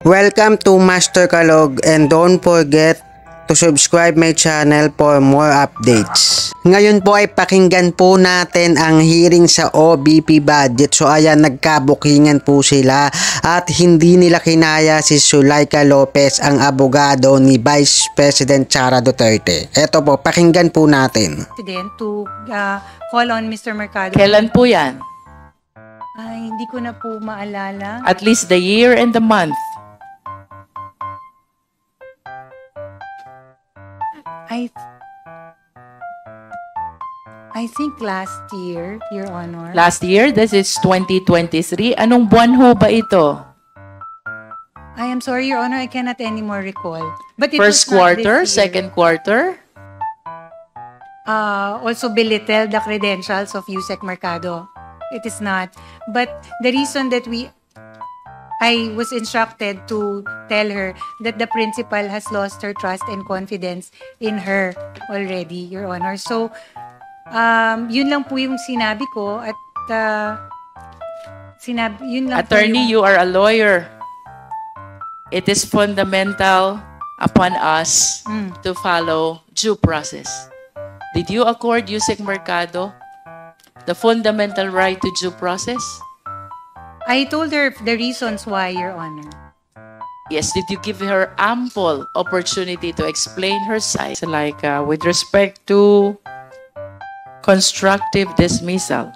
Welcome to Master Kalog and don't forget to subscribe my channel for more updates. Ngayon po ay pakinggan po natin ang hearing sa OVP budget. So ayan, nagkabukingan po sila at hindi nila kinaya si Zuleika Lopez, ang abogado ni Vice President Sara Duterte. Eto po, pakinggan po natin. To call on Mr. Mercado. Kailan po yan? Ay, hindi ko na po maalala. At least the year and the month. I think last year, Your Honor. Last year, this is 2023. Anong buwan ho ba ito? I am sorry, Your Honor, I cannot anymore recall. But it First was not quarter, this year. second quarter? Also belittle the credentials of Yusek Mercado. It is not. But the reason that I was instructed to tell her that the principal has lost her trust and confidence in her already, Your Honor. So, yun lang po yung sinabi ko at yun lang Attorney, po you are a lawyer. It is fundamental upon us to follow due process. Did you accord Yusek Mercado the fundamental right to due process? I told her the reasons why, Your Honor. Yes, did you give her ample opportunity to explain her side? Like with respect to constructive dismissal.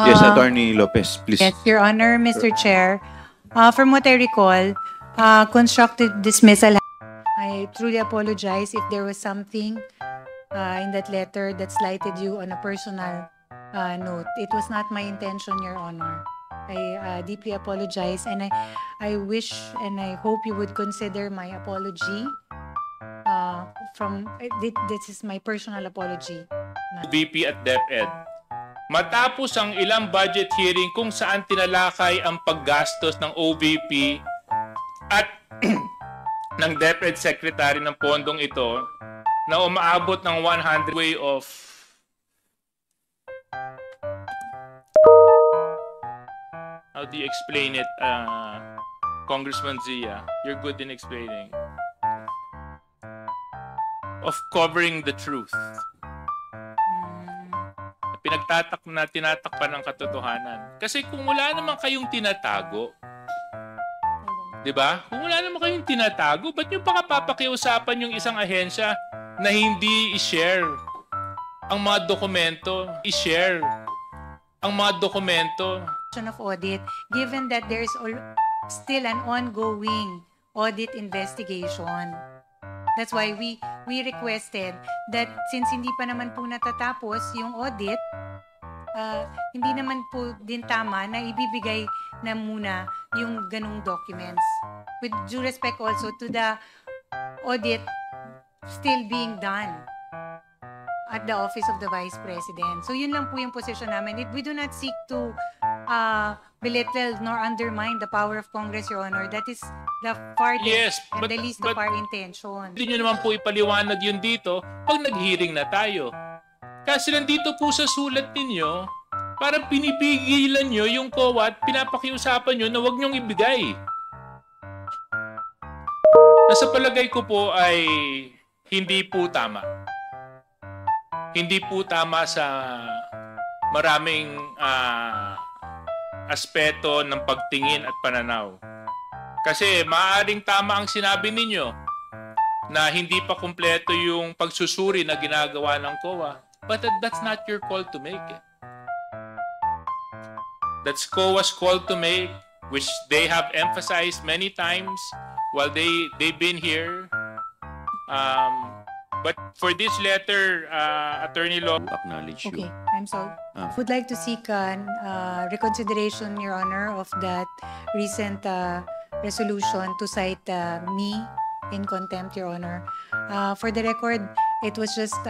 Yes, Attorney Lopez, please. Yes, Your Honor, Mr. Chair. From what I recall, constructive dismissal. I truly apologize if there was something in that letter that slighted you on a personal note. It was not my intention, Your Honor. I deeply apologize, and I wish and I hope you would consider my apology. This is my personal apology. VP at DepEd. Matapos ang ilang budget hearing kung saan tinalakay ang paggastos ng OVP at ng DepEd Secretary ng pondong ito na umaabot ng 100 way of how do you explain it, Congressman Zia? You're good in explaining. Of covering the truth. Tinatakpan ng katotohanan. Kasi kung wala naman kayong tinatago, di ba? Kung wala naman kayong tinatago, ba't nyo pa papakiusapan yung isang ahensya na hindi i-share ang mga dokumento? I-share ang mga dokumento. Of audit, given that there is still an ongoing audit investigation. That's why we requested that since hindi pa naman po natatapos yung audit, hindi naman po din tama na ibibigay na muna yung ganung documents. With due respect also to the audit still being done at the Office of the Vice President. So yun lang po yung position namin. We do not seek to belittle nor undermine the power of Congress, Your Honor. That is the farthest and the least of our intention. Hindi nyo naman po ipaliwanag yun dito pag nag-hearing na tayo. Kasi nandito po sa sulat ninyo, parang pinipigilan nyo yung COA at pinapakiusapan nyo na huwag nyong ibigay. Nasa palagay ko po ay hindi po tama. Hindi po tama sa maraming aspeto ng pagtingin at pananaw. Kasi maaaring tama ang sinabi ninyo na hindi pa kumpleto yung pagsusuri na ginagawa ng COA. But that's not your call to make. That's COA's call to make, which they have emphasized many times while they've been here. But for this letter, Attorney Law, Acknowledge you. Okay, I'm sorry. Would like to seek reconsideration, Your Honor, of that recent resolution to cite me in contempt, Your Honor. For the record, it was just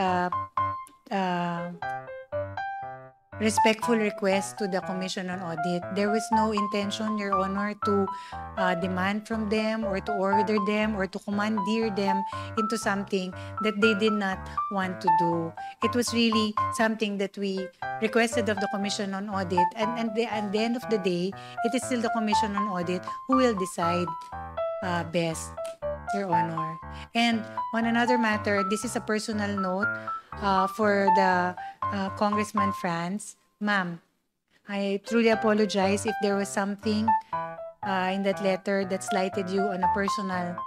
respectful request to the Commission on Audit. There was no intention, Your Honor, to demand from them or to order them or to commandeer them into something that they did not want to do. It was really something that we requested of the Commission on Audit, and at the end of the day, it is still the Commission on Audit who will decide best, Your Honor. And on another matter, this is a personal note for the Congressman Franz. Ma'am, I truly apologize if there was something in that letter that slighted you on a personal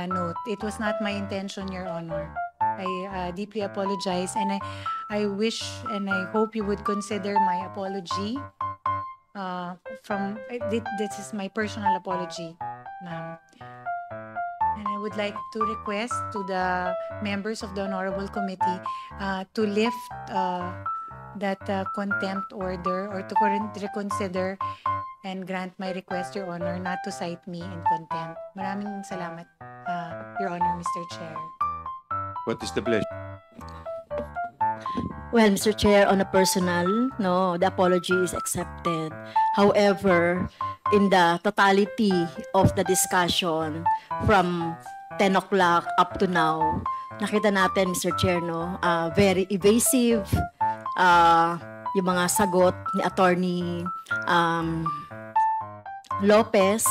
note. It was not my intention, Your Honor. I deeply apologize, and I wish and I hope you would consider my apology. This is my personal apology, ma'am. And I would like to request to the members of the Honorable Committee to lift that contempt order or to reconsider and grant my request, Your Honor, not to cite me in contempt. Maraming salamat, Your Honor, Mr. Chair. What is the pleasure? Well, Mr. Chair, on a personal, no, the apology is accepted. However, in the totality of the discussion from 10 o'clock up to now, nakita natin, Mr. Chair, no, very evasive, yung mga sagot ni Attorney Lopez.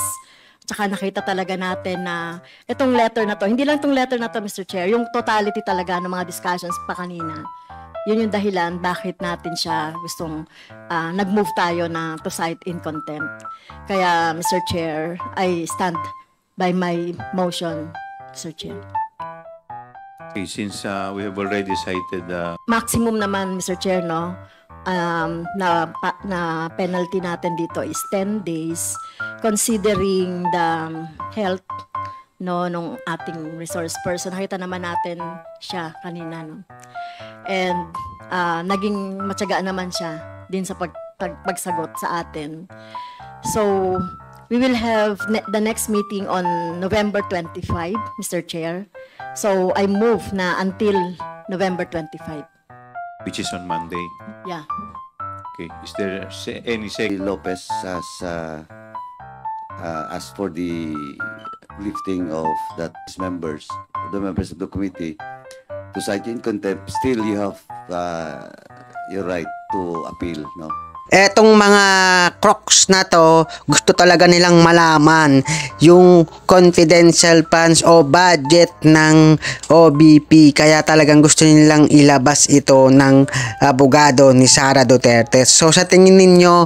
Tsaka nakita talaga natin na itong letter na to, hindi lang itong letter na to, Mr. Chair, yung totality talaga ng mga discussions pa kanina. Yun yung dahilan bakit natin siya gustong nag-move tayo na to cite in contempt. Kaya, Mr. Chair, I stand by my motion, Mr. Chair. Okay, since we have already cited Maximum naman, Mr. Chair, no? Na penalty natin dito is 10 days considering the health nung ating resource person. Nakita naman natin siya kanina, no? And naging matyaga naman siya din sa pagsagot sa atin. So we will have the next meeting on November 25, Mr. Chair. So I move na until November 25. which is on Monday. Yeah. Okay. Is there any second? Lopez has asked for the lifting of the members of the committee to cite in contempt. Still, you have your right to appeal, no? Etong mga crocs na to, gusto talaga nilang malaman yung confidential funds o budget ng OBP. Kaya talagang gusto nilang ilabas ito ng abogado ni Sara Duterte. So sa tingin ninyo,